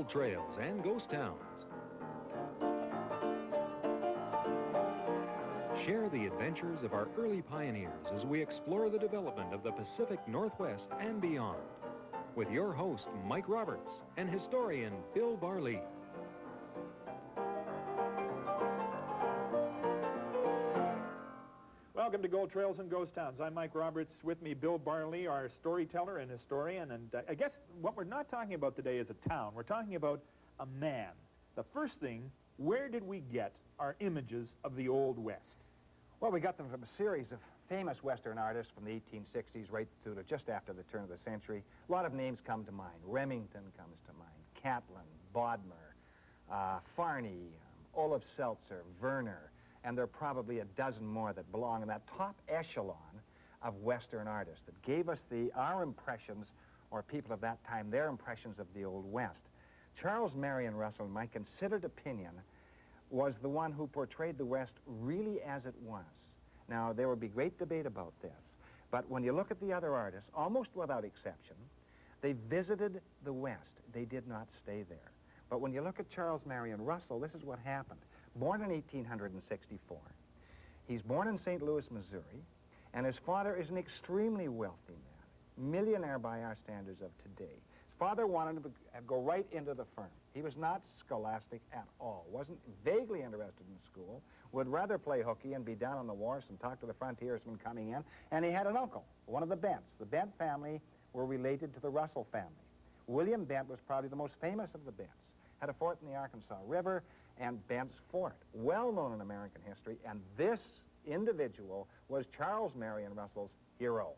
gold trails and ghost towns. Share the adventures of our early pioneers as we explore the development of the Pacific Northwest and beyond. With your host, Mike Roberts, and historian Bill Barley. Welcome to Gold Trails and Ghost Towns. I'm Mike Roberts. With me, Bill Barley, our storyteller and historian. And I guess what we're not talking about today is a town. We're talking about a man. The first thing, where did we get our images of the Old West? Well, we got them from a series of famous Western artists from the 1860s right through to just after the turn of the century. A lot of names come to mind. Remington comes to mind, Catlin, Bodmer, Farney, Olaf Seltzer, Werner, and there are probably a dozen more that belong in that top echelon of Western artists that gave us our impressions, or people of that time, their impressions of the Old West. Charles Marion Russel, in my considered opinion, was the one who portrayed the West really as it was. Now, there would be great debate about this, but when you look at the other artists, almost without exception, they visited the West. They did not stay there. But when you look at Charles Marion Russel, this is what happened. Born in 1864, he's born in St. Louis, Missouri, and his father is an extremely wealthy man, millionaire by our standards of today. His father wanted him to go right into the firm. He was not scholastic at all, wasn't vaguely interested in school, would rather play hooky and be down on the wharfs and talk to the frontiersmen coming in, and he had an uncle, one of the Bents. The Bent family were related to the Russell family. William Bent was probably the most famous of the Bents, had a fort in the Arkansas River, and Bent's Fort, well known in American history, and this individual was Charles Marion Russel's hero.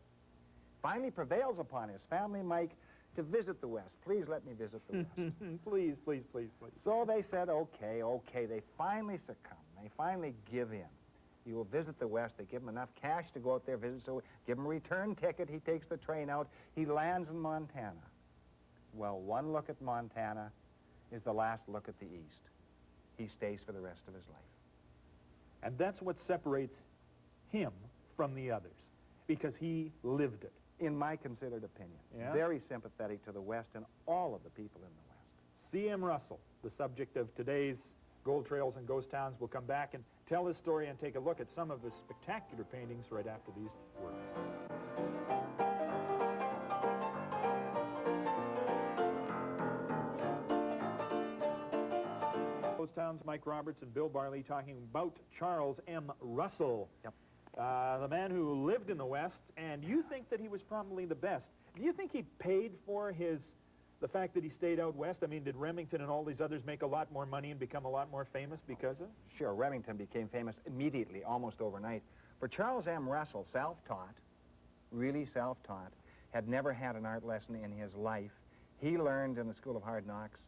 Finally prevails upon his family, Mike, to visit the West. Please let me visit the West. Please, please, please, please. So they said, okay. They finally succumb. They finally give in. You will visit the West. They give him enough cash to go out there, visit, so give him a return ticket. He takes the train out. He lands in Montana. Well, one look at Montana is the last look at the East. He stays for the rest of his life. And that's what separates him from the others, because he lived it. In my considered opinion. Yeah? Very sympathetic to the West and all of the people in the West. C.M. Russell, the subject of today's Gold Trails and Ghost Towns, will come back and tell his story and take a look at some of his spectacular paintings right after these words. Ghost Towns, Mike Roberts and Bill Barley talking about Charles M. Russell. Yep. The man who lived in the West, and you think that he was probably the best. Do you think he paid for the fact that he stayed out West? I mean, did Remington and all these others make a lot more money and become a lot more famous because of it? Sure, Remington became famous immediately, almost overnight. For Charles M. Russell, self-taught, really self-taught, had never had an art lesson in his life. He learned in the School of Hard Knocks.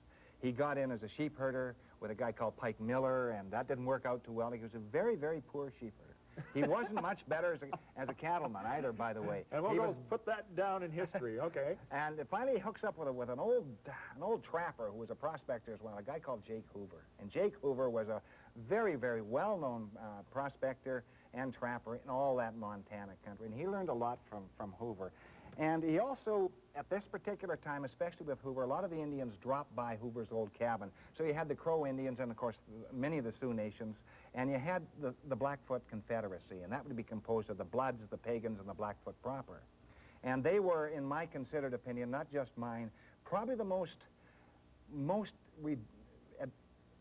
He got in as a sheep herder with a guy called Pike Miller, and that didn't work out too well. He was a very, very poor sheep herder. He wasn't much better as a cattleman either, by the way. And we'll put that down in history, okay. And finally he hooks up with an old trapper who was a prospector as well, a guy called Jake Hoover. And Jake Hoover was a very, very well-known prospector and trapper in all that Montana country. And he learned a lot from Hoover. And he also, at this particular time, especially with Hoover, a lot of the Indians dropped by Hoover's old cabin. So you had the Crow Indians and, of course, many of the Sioux nations. And you had the Blackfoot Confederacy, and that would be composed of the Bloods, the Pagans, and the Blackfoot proper. And they were, in my considered opinion, not just mine, probably the most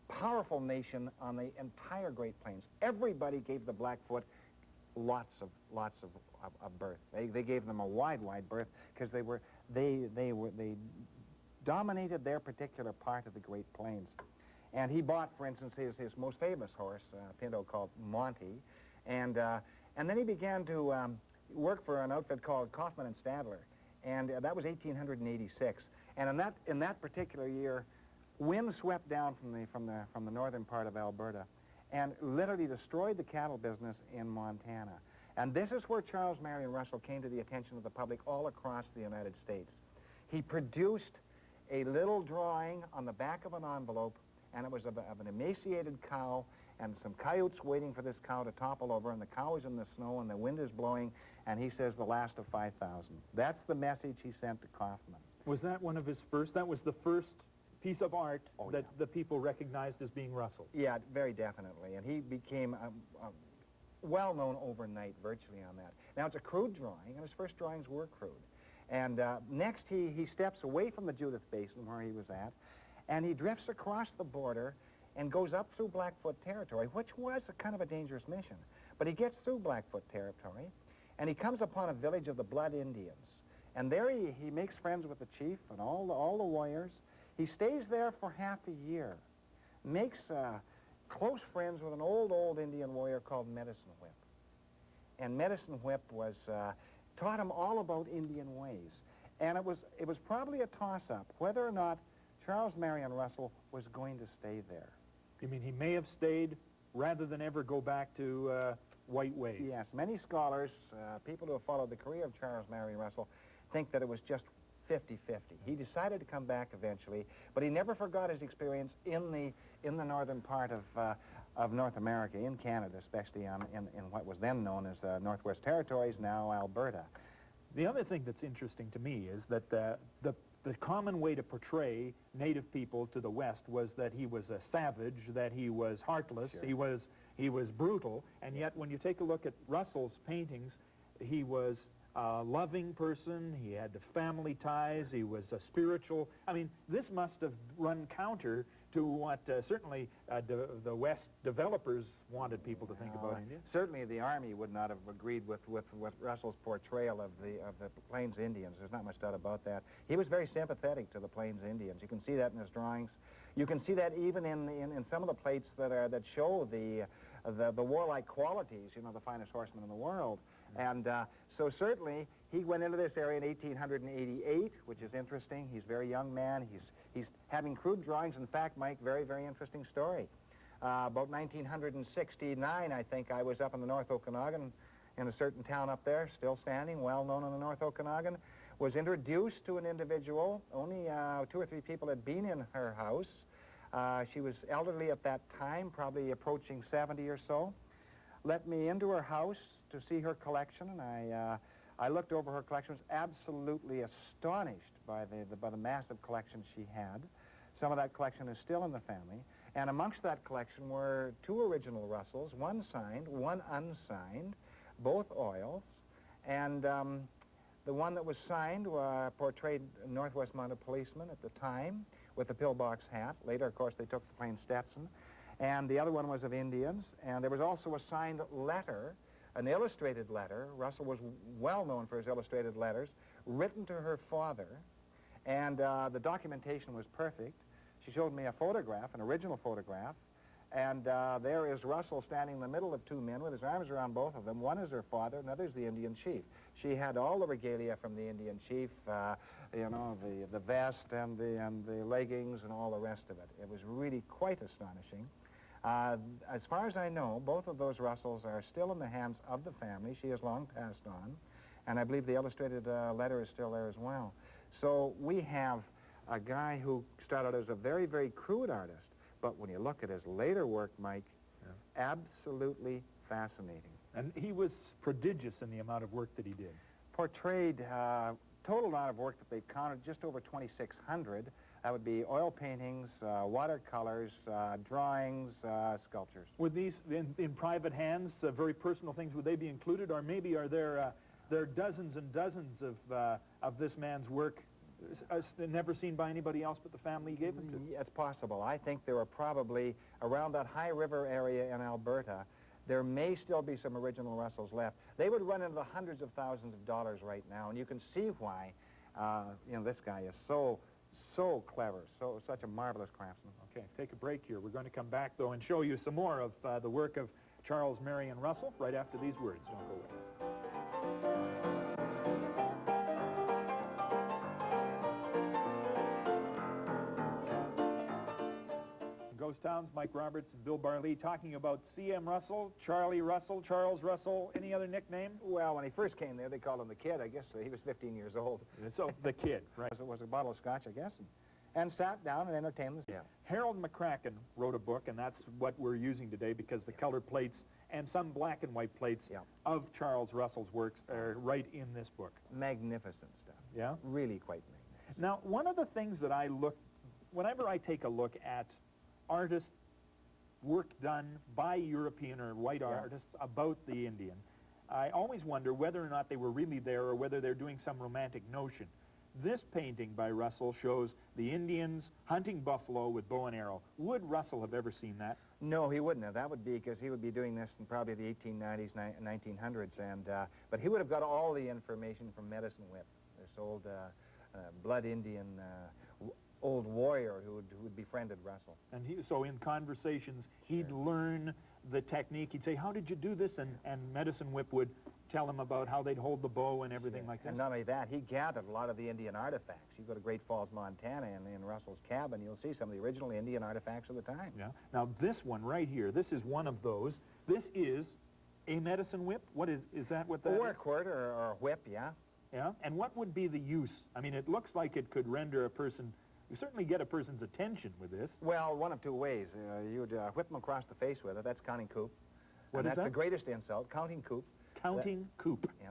powerful nation on the entire Great Plains. Everybody gave the Blackfoot lots of birth. They gave them a wide berth because they dominated their particular part of the Great Plains. And he bought, for instance, his most famous horse, a pinto called Monty, and then he began to work for an outfit called Kaufman and Stadler, and that was 1886. And in that particular year, wind swept down from the northern part of Alberta, and literally destroyed the cattle business in Montana. And this is where Charles Marion Russell came to the attention of the public all across the United States. He produced a little drawing on the back of an envelope, and it was of an emaciated cow and some coyotes waiting for this cow to topple over, and the cow is in the snow and the wind is blowing, and he says the last of 5,000. That's the message he sent to Kaufman. Was that one of his first? That was the first piece of art Oh, that yeah. the people recognized as being Russell's. Yeah, very definitely. And he became well-known overnight virtually on that. Now, it's a crude drawing, and his first drawings were crude. And next, he steps away from the Judith Basin where he was at, and he drifts across the border and goes up through Blackfoot territory, which was a kind of a dangerous mission. But he gets through Blackfoot territory, and he comes upon a village of the Blood Indians. And there he makes friends with the chief and all the warriors. He stays there for half a year, makes close friends with an old Indian warrior called Medicine Whip. And Medicine Whip was taught him all about Indian ways. And it was probably a toss-up whether or not Charles Marion Russell was going to stay there. You mean he may have stayed rather than ever go back to white ways? Yes, many scholars, people who have followed the career of Charles Marion Russell, think that it was just 50-50. He decided to come back eventually, but he never forgot his experience in the northern part of North America, in Canada, especially in what was then known as Northwest Territories, now Alberta. The other thing that's interesting to me is that the common way to portray native people to the West was that he was a savage, that he was heartless, Sure. he was brutal, and yet when you take a look at Russell's paintings, he was a loving person, he had the family ties, he was a spiritual. I mean, this must have run counter to what certainly the West developers wanted people to think about India. Certainly the Army would not have agreed with Russell's portrayal of the Plains Indians. There's not much doubt about that. He was very sympathetic to the Plains Indians. You can see that in his drawings. You can see that even in some of the plates that show the warlike qualities, you know, the finest horsemen in the world. And so certainly he went into this area in 1888, which is interesting. He's a very young man. He's having crude drawings. In fact, Mike, very, very interesting story. About 1969, I think, I was up in the North Okanagan in a certain town up there, still standing, well known in the North Okanagan, was introduced to an individual. Only 2 or 3 people had been in her house. She was elderly at that time, probably approaching 70 or so. Let me into her house to see her collection, and I looked over her collection, was absolutely astonished by the massive collection she had. Some of that collection is still in the family, and amongst that collection were 2 original Russells, 1 signed, 1 unsigned, both oils, and the one that was signed portrayed a Northwest Mounted policeman at the time with the pillbox hat. Later, of course, they took the plain Stetson. And the other one was of Indians. And there was also a signed letter, an illustrated letter. Russell was well known for his illustrated letters, written to her father. And the documentation was perfect. She showed me a photograph, an original photograph. And there is Russell standing in the middle of 2 men with his arms around both of them. One is her father, another is the Indian chief. She had all the regalia from the Indian chief, you know, the vest and the leggings and all the rest of it. It was really quite astonishing. As far as I know, both of those Russells are still in the hands of the family. She has long passed on, and I believe the illustrated letter is still there as well. So we have a guy who started as a very, very crude artist, but when you look at his later work, Mike, absolutely fascinating. And he was prodigious in the amount of work that he did. Portrayed, total amount of work that they've counted, just over 2,600. That would be oil paintings, watercolors, drawings, sculptures. Were these in private hands, very personal things? Would they be included, or maybe are there dozens and dozens of this man's work never seen by anybody else but the family he gave them to? It's possible. I think there are probably around that high river area in Alberta. There may still be some original Russells left. They would run into the hundreds of thousands of dollars right now, and you can see why. You know, this guy is so clever, such a marvelous craftsman. Okay, take a break here. We're going to come back, though, and show you some more of the work of Charles Marion Russell right after these words. Don't go away. Ghost Towns, Mike Roberts and Bill Barley talking about C.M. Russell, Charlie Russell, Charles Russell. Any other nickname? Well, when he first came there, they called him the Kid. I guess he was 15 years old. So, the Kid, right. It was a bottle of scotch, I guess, and sat down and entertained us. Yeah. Harold McCracken wrote a book, and that's what we're using today because the color plates and some black and white plates of Charles Russell's works are right in this book. Magnificent stuff. Yeah? Really quite magnificent. Now, one of the things that I looked whenever I take a look at artists, work done by European or white artists about the Indian, I always wonder whether or not they were really there or whether they're doing some romantic notion. This painting by Russell shows the Indians hunting buffalo with bow and arrow. Would Russell have ever seen that? No, he wouldn't have. That would be because he would be doing this in probably the 1890s, 1900s, and but he would have got all the information from Medicine Whip, this old blood Indian old warrior who had befriended Russell. And so in conversations, he'd learn the technique. He'd say, how did you do this? And Medicine Whip would tell him about how they'd hold the bow and everything like that. And not only that, he gathered a lot of the Indian artifacts. You go to Great Falls, Montana, and in Russell's cabin, you'll see some of the original Indian artifacts of the time. Yeah. Now, this one right here, this is one of those. This is a Medicine Whip? What is that what that is? Or a quirt or a whip, yeah. Yeah? And what would be the use? I mean, it looks like it could render a person... You certainly get a person's attention with this. Well, one of two ways. You would whip them across the face with it. That's counting coup. What is that? That's the greatest insult, counting coup. Counting coup. Yeah.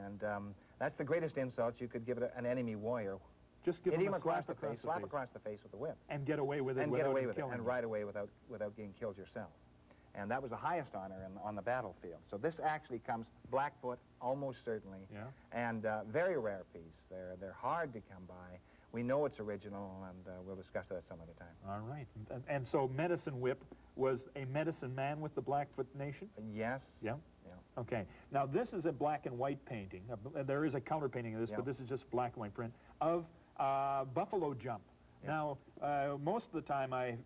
And that's the greatest insult you could give an enemy warrior. Just give him a across the face, slap across the face with the whip. And get away with it and without get away with it, killing and him. ride away without getting killed yourself. And that was the highest honor on the battlefield. So this actually comes Blackfoot, almost certainly. Yeah. And very rare piece. They're hard to come by. We know it's original, and we'll discuss that some other time. All right. And so Medicine Whip was a medicine man with the Blackfoot Nation? Yes. Yeah? Yeah. Okay. Now, this is a black and white painting. There is a color painting of this, but this is just black and white print of buffalo jump. Yeah. Now, most of the time, I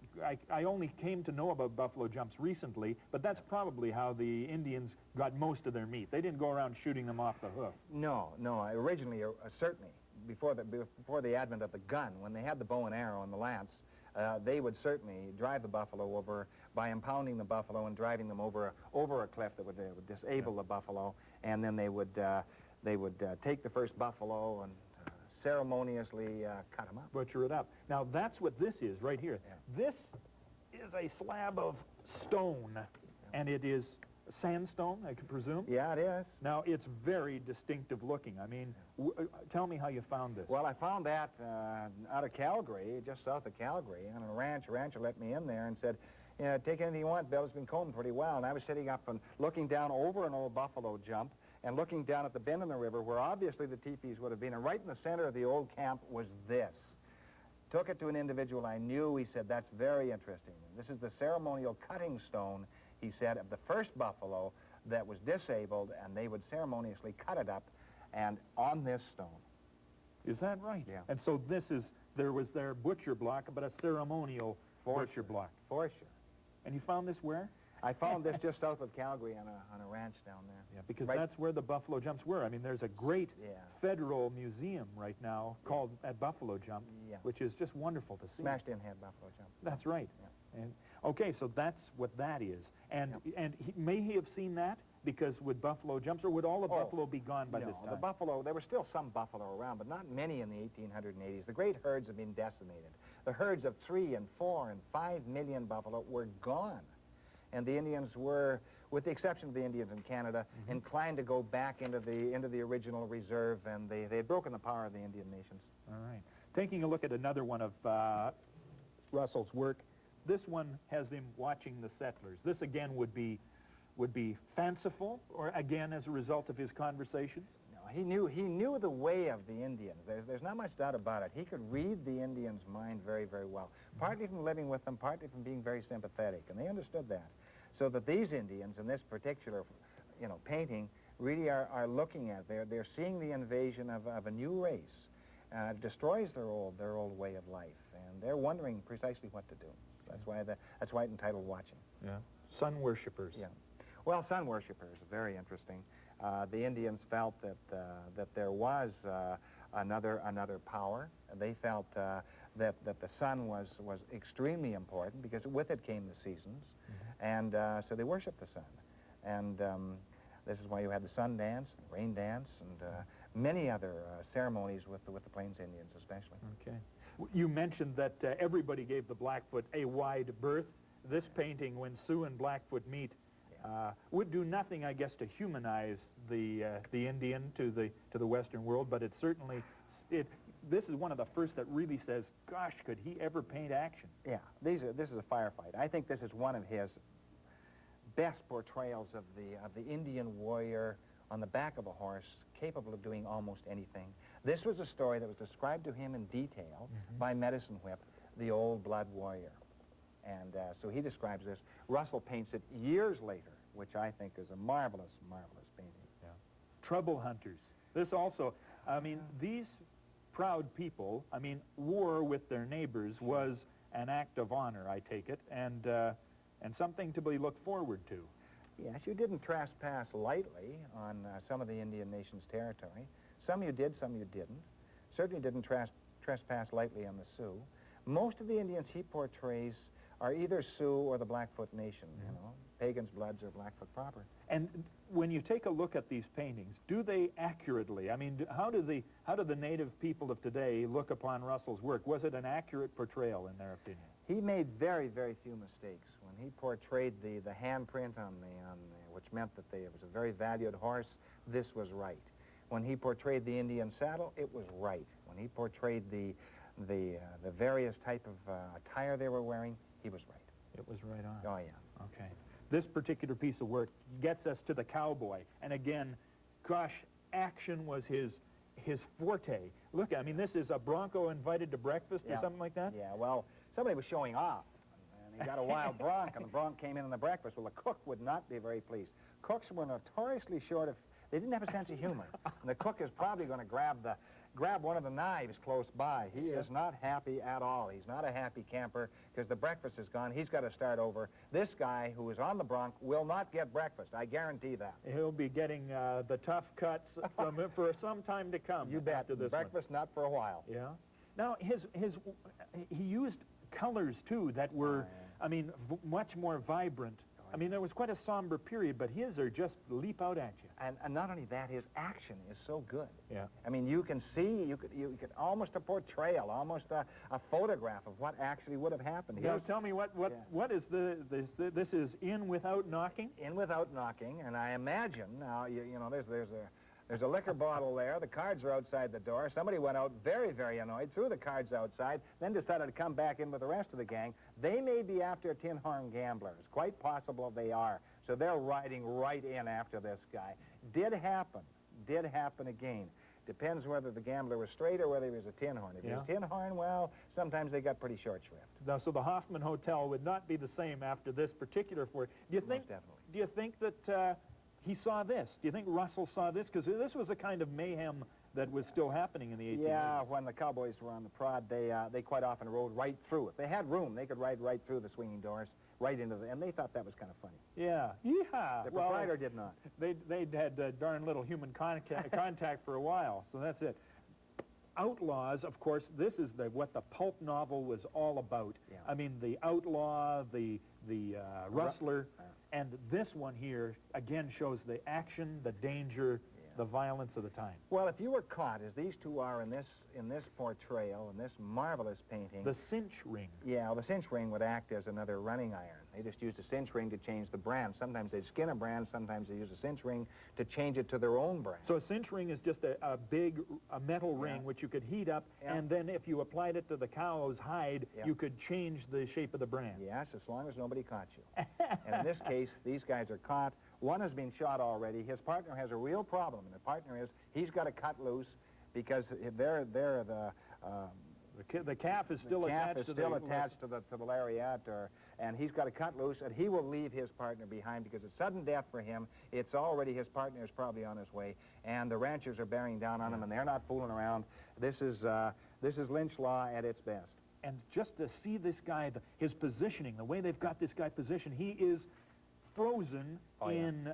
only came to know about buffalo jumps recently, but that's probably how the Indians got most of their meat. They didn't go around shooting them off the hoof. No. Originally, certainly, before the advent of the gun, when they had the bow and arrow and the lance, they would certainly drive the buffalo over by impounding the buffalo and driving them over a cliff that would disable the buffalo, and then they would take the first buffalo and ceremoniously cut them up. Butcher it up. Now, that's what this is right here. Yeah. This is a slab of stone, and it is sandstone, I can presume? Yeah, it is. Now, it's very distinctive looking. I mean, tell me how you found this. Well, I found that out of Calgary, just south of Calgary, on a ranch. A rancher let me in there and said, take anything you want, Bill. It's been combed pretty well. And I was sitting up and looking down over an old buffalo jump and looking down at the bend in the river where obviously the teepees would have been. And right in the center of the old camp was this. Took it to an individual I knew. He said, that's very interesting. This is the ceremonial cutting stone, he said, of the first buffalo that was disabled, and they would ceremoniously cut it up, and on this stone. Is that right? Yeah. And so this is, there was their butcher block, but a ceremonial butcher block. For sure. And you found this where? I found this just south of Calgary on a ranch down there. Yeah, because that's where the buffalo jumps were. I mean, there's a great federal museum right now called at Buffalo Jump, which is just wonderful to see. Smashed-in head buffalo jump. That's right. Yeah. And okay, so that's what that is. And may he have seen that? Because with buffalo jumps, or would all the buffalo be gone by this time? No, the buffalo, there were still some buffalo around, but not many in the 1880s. The great herds have been decimated. The herds of 3 and 4 and 5 million buffalo were gone. And the Indians were, with the exception of the Indians in Canada, inclined to go back into the original reserve, and they had broken the power of the Indian nations. All right. Taking a look at another one of Russell's work, this one has him watching the settlers. This again would be fanciful, or again as a result of his conversations? No, he knew the way of the Indians. There's not much doubt about it. He could read the Indians' mind very, very well, partly from living with them, partly from being very sympathetic, and they understood that. So that these Indians in this particular, painting really are looking at, they're seeing the invasion of a new race. It destroys their old way of life, and they're wondering precisely what to do. That's why it's entitled Watching. Yeah. Sun worshippers. Yeah. Well, sun worshippers, very interesting. The Indians felt that there was another power. They felt that the sun was extremely important because with it came the seasons, and so they worshipped the sun. And this is why you had the sun dance, the rain dance, and many other ceremonies with the Plains Indians especially. Okay. You mentioned that everybody gave the Blackfoot a wide berth. This painting, when Sioux and Blackfoot meet, would do nothing, I guess, to humanize the Indian to the Western world, but it certainly this is one of the first that really says, gosh, could he ever paint action? Yeah, this is a firefight. I think this is one of his best portrayals of the Indian warrior on the back of a horse, capable of doing almost anything. This was a story that was described to him in detail by Medicine Whip, the old blood warrior. And so he describes this. Russell paints it years later, which I think is a marvelous, marvelous painting. Yeah. Trouble hunters. This also, I mean, these proud people, I mean, war with their neighbors was an act of honor, I take it, and something to be looked forward to. Yes, you didn't trespass lightly on some of the Indian nation's territory. Some you did, some you didn't. Certainly didn't trespass lightly on the Sioux. Most of the Indians he portrays are either Sioux or the Blackfoot Nation, you know, Pagans' Bloods or Blackfoot proper. And when you take a look at these paintings, do they accurately, I mean, how do the native people of today look upon Russell's work? Was it an accurate portrayal in their opinion? He made very, very few mistakes. When he portrayed the handprint on which meant that it was a very valued horse, this was right. When he portrayed the Indian saddle, it was right. When he portrayed the various type of attire they were wearing, he was right. It was right on. Oh, yeah. Okay. This particular piece of work gets us to the cowboy. And again, gosh, action was his forte. Look, I mean, this is a bronco invited to breakfast or something like that? Yeah, well, somebody was showing off. And he got a wild bronc, and the bronc came in on the breakfast. Well, the cook would not be very pleased. Cooks were notoriously short of... They didn't have a sense of humor. And the cook is probably going to grab one of the knives close by. He is not happy at all. He's not a happy camper because the breakfast is gone. He's got to start over. This guy who is on the bronc will not get breakfast. I guarantee that. He'll be getting the tough cuts for some time to come. You bet. After this breakfast not for a while. Yeah. Now, he used colors, too, that were, I mean, much more vibrant. I mean, there was quite a somber period, but his are just leap out at you. And not only that, his action is so good. Yeah. I mean, you can see, you could almost a portrayal, almost a photograph of what actually would have happened. Now, tell me what is this is In Without Knocking? In Without Knocking, and I imagine now you know there's a liquor bottle there. The cards are outside the door. Somebody went out very, very annoyed, threw the cards outside, then decided to come back in with the rest of the gang. They may be after a tin horn gambler. It's quite possible they are. So they're riding right in after this guy. Did happen again. Depends whether the gambler was straight or whether he was a tin horn. If he was tin horn, well, sometimes they got pretty short shrift. Now, so the Hoffman Hotel would not be the same after this particular Do you think? Most definitely. Do you think that he saw this? Do you think Russell saw this? Because this was a kind of mayhem that was still happening in the 1880s. Yeah, when the Cowboys were on the prod, they quite often rode right through. If they had room, they could ride right through the swinging doors, right into and they thought that was kind of funny. Yeah. Yeehaw. The proprietor did not. They'd had darn little human contact for a while, so that's it. Outlaws, of course, this is what the pulp novel was all about. Yeah. I mean, the outlaw, the rustler, and this one here, again, shows the action, the danger, the violence of the time. Well, if you were caught, as these two are in this portrayal, in this marvelous painting... The cinch ring. Yeah, the cinch ring would act as another running iron. They just used a cinch ring to change the brand. Sometimes they'd skin a brand, sometimes they use a cinch ring to change it to their own brand. So a cinch ring is just a big metal ring which you could heat up, and then if you applied it to the cow's hide, you could change the shape of the brand. Yes, as long as nobody caught you. And in this case, these guys are caught. One has been shot already. His partner has a real problem, and the partner is he's got to cut loose because the calf is still attached to the lariat, and he's got to cut loose, and he will leave his partner behind because it's sudden death for him. It's already his partner is probably on his way, and the ranchers are bearing down on him, and they're not fooling around. This is lynch law at its best. And just to see this guy, his positioning, the way they've got this guy positioned, he is frozen in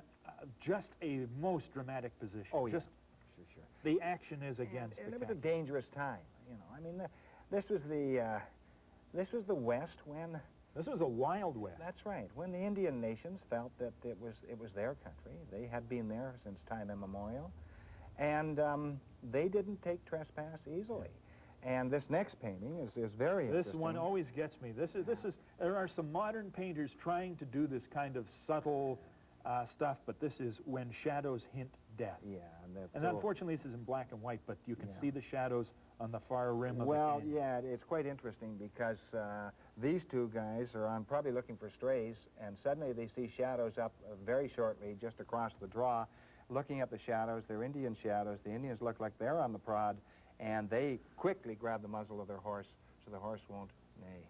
just a most dramatic position. Oh, yeah. Just sure. The action is against. And it was a dangerous time. You know, I mean, this was the West when. This was a Wild West. That's right. When the Indian nations felt that it was their country, they had been there since time immemorial, and they didn't take trespass easily. And this next painting is very interesting. This one always gets me. There are some modern painters trying to do this kind of subtle stuff, but this is When Shadows Hint Death. Yeah. And unfortunately, this is in black and white, but you can see the shadows on the far rim of the Well, canyon. yeah, it's quite interesting because these two guys are on probably looking for strays, and suddenly they see shadows up very shortly just across the draw. Looking at the shadows, they're Indian shadows. The Indians look like they're on the prod, and they quickly grab the muzzle of their horse so the horse won't neigh.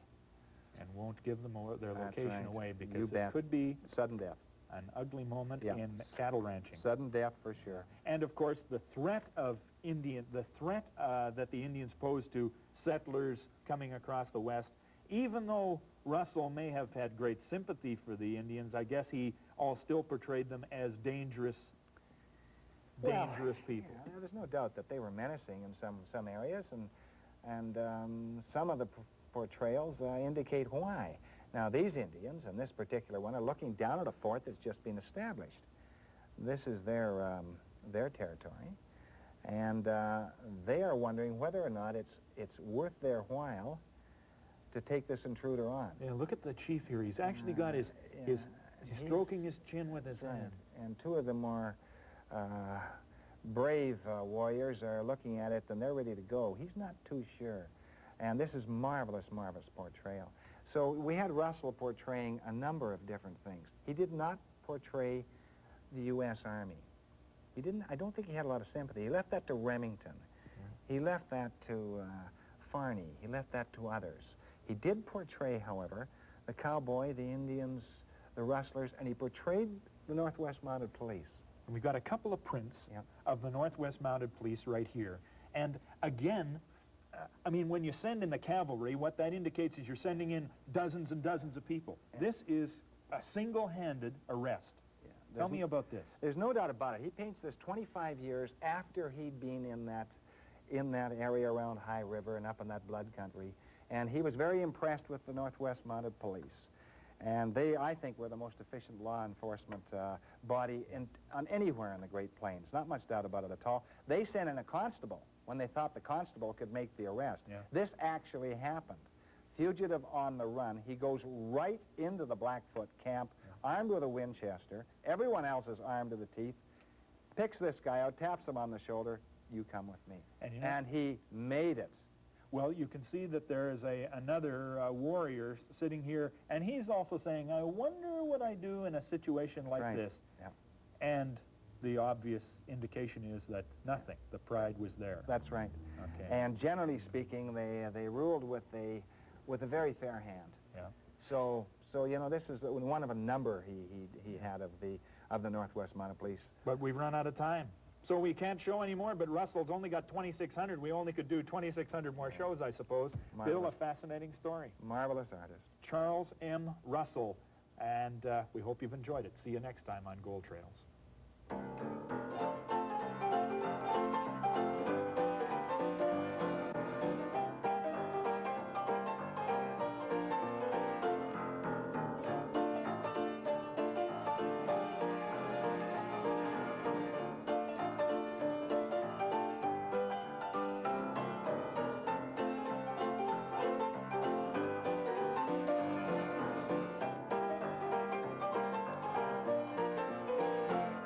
And won't give them their That's location right. away, because You it bet. could be Sudden death. an ugly moment Yeah. in cattle ranching. Sudden death for sure. And of course, the threat of that the Indians pose to settlers coming across the West, even though Russell may have had great sympathy for the Indians, I guess he still portrayed them as dangerous people. Yeah, there's no doubt that they were menacing in some areas, and some of the portrayals indicate why. Now, these Indians, and this particular one, are looking down at a fort that's just been established. This is their territory, and they are wondering whether or not it's worth their while to take this intruder on. Yeah, look at the chief here. He's actually got he's stroking his chin with his hand. And two of the more brave warriors are looking at it, and they're ready to go. He's not too sure. And this is marvelous, marvelous portrayal. So we had Russell portraying a number of different things. He did not portray the U.S. Army. I don't think he had a lot of sympathy. He left that to Remington. He left that to Farney. He left that to others. He did portray, however, the cowboy, the Indians, the rustlers, and he portrayed the Northwest Mounted Police. And we've got a couple of prints of the Northwest Mounted Police right here. And again, I mean, when you send in the cavalry, what that indicates is you're sending in dozens and dozens of people. This is a single-handed arrest. Tell me about this. There's no doubt about it. He paints this 25 years after he'd been in that area around High River and up in that blood country, and he was very impressed with the Northwest Mounted Police. And they, I think, were the most efficient law enforcement body on anywhere in the Great Plains. Not much doubt about it at all. They sent in a constable when they thought the constable could make the arrest. Yeah. This actually happened. Fugitive on the run, he goes right into the Blackfoot camp, armed with a Winchester. Everyone else is armed to the teeth. Picks this guy out, taps him on the shoulder. You come with me. And he made it. Well, you can see that there is another warrior sitting here, and he's also saying, I wonder what I do in a situation like this. Yep. And the obvious indication is that nothing. The pride was there. That's right. Okay. And generally speaking, they ruled with a very fair hand. Yeah. So you know, this is one of a number he had of the Northwest Mounted Police. But we've run out of time. So we can't show anymore, but Russell's only got 2,600. We only could do 2,600 more shows, I suppose. Still a fascinating story. Marvelous artist. Charles M. Russell. And we hope you've enjoyed it. See you next time on Gold Trails.